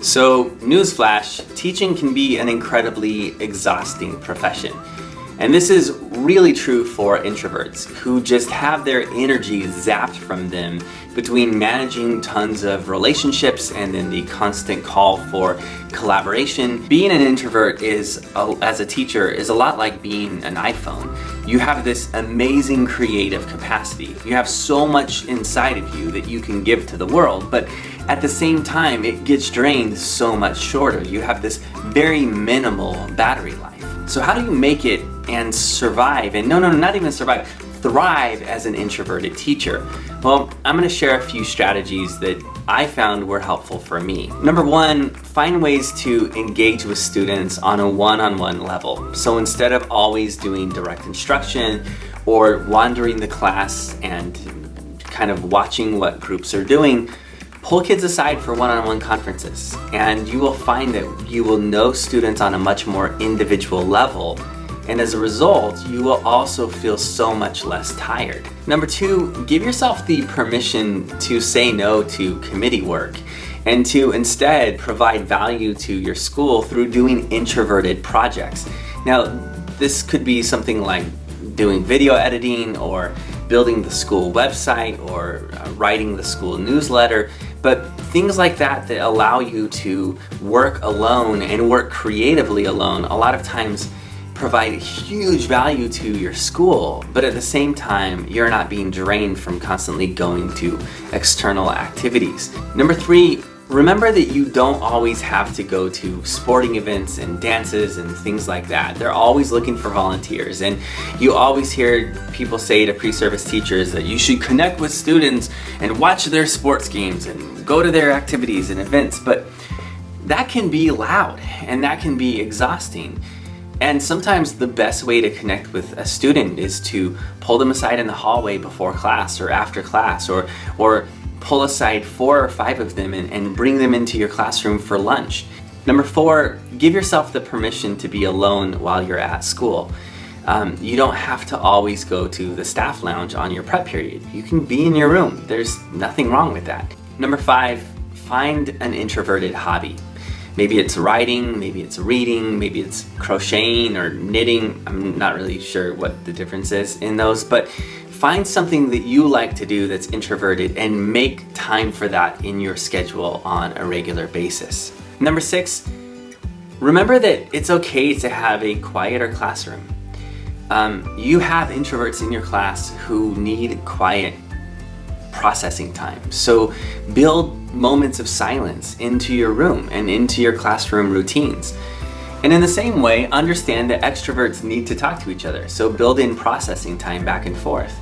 So, newsflash, teaching can be an incredibly exhausting profession. And this is really true for introverts who just have their energy zapped from them between managing tons of relationships and then the constant call for collaboration. Being an introvert as a teacher is a lot like being an iPhone. You have this amazing creative capacity. You have so much inside of you that you can give to the world, but at the same time, it gets drained so much shorter. You have this very minimal battery life. So how do you make it and survive, and not even survive, thrive as an introverted teacher? Well, I'm going to share a few strategies that I found were helpful for me. Number one, find ways to engage with students on a one-on-one level. So instead of always doing direct instruction or wandering the class and kind of watching what groups are doing, pull kids aside for one-on-one conferences, and you will find that you will know students on a much more individual level, and as a result, you will also feel so much less tired. Number two, give yourself the permission to say no to committee work and to instead provide value to your school through doing introverted projects. Now, this could be something like doing video editing or building the school website or writing the school newsletter, but things like that that allow you to work alone and work creatively alone a lot of times provide huge value to your school, but at the same time, you're not being drained from constantly going to external activities. Number three, remember that you don't always have to go to sporting events and dances and things like that. They're always looking for volunteers, and you always hear people say to pre-service teachers that you should connect with students and watch their sports games and go to their activities and events, but that can be loud and that can be exhausting. And sometimes the best way to connect with a student is to pull them aside in the hallway before class or after class, or pull aside 4 or 5 of them and bring them into your classroom for lunch. Number four, give yourself the permission to be alone while you're at school. You don't have to always go to the staff lounge on your prep period. You can be in your room. There's nothing wrong with that. Number five, find an introverted hobby. Maybe it's writing, maybe it's reading, maybe it's crocheting or knitting. I'm not really sure what the difference is in those, but find something that you like to do that's introverted and make time for that in your schedule on a regular basis. Number six, remember that it's okay to have a quieter classroom. You have introverts in your class who need quiet processing time. So build moments of silence into your room and into your classroom routines. And in the same way, understand that extroverts need to talk to each other. So build in processing time back and forth.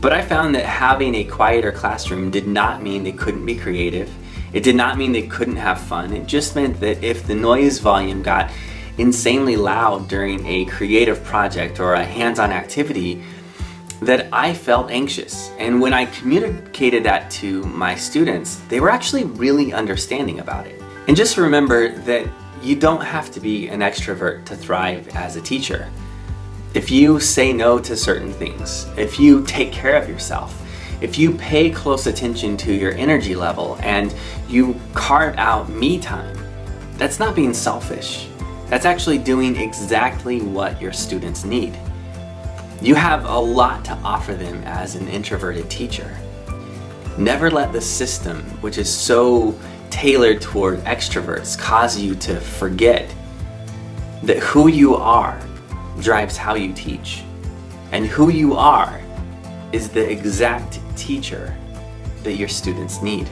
But I found that having a quieter classroom did not mean they couldn't be creative. It did not mean they couldn't have fun. It just meant that if the noise volume got insanely loud during a creative project or a hands-on activity, that I felt anxious. And when I communicated that to my students, they were actually really understanding about it. And just remember that you don't have to be an extrovert to thrive as a teacher. If you say no to certain things, if you take care of yourself, if you pay close attention to your energy level and you carve out me time, that's not being selfish. That's actually doing exactly what your students need. You have a lot to offer them as an introverted teacher. Never let the system, which is so tailored toward extroverts, cause you to forget that who you are drives how you teach. And who you are is the exact teacher that your students need.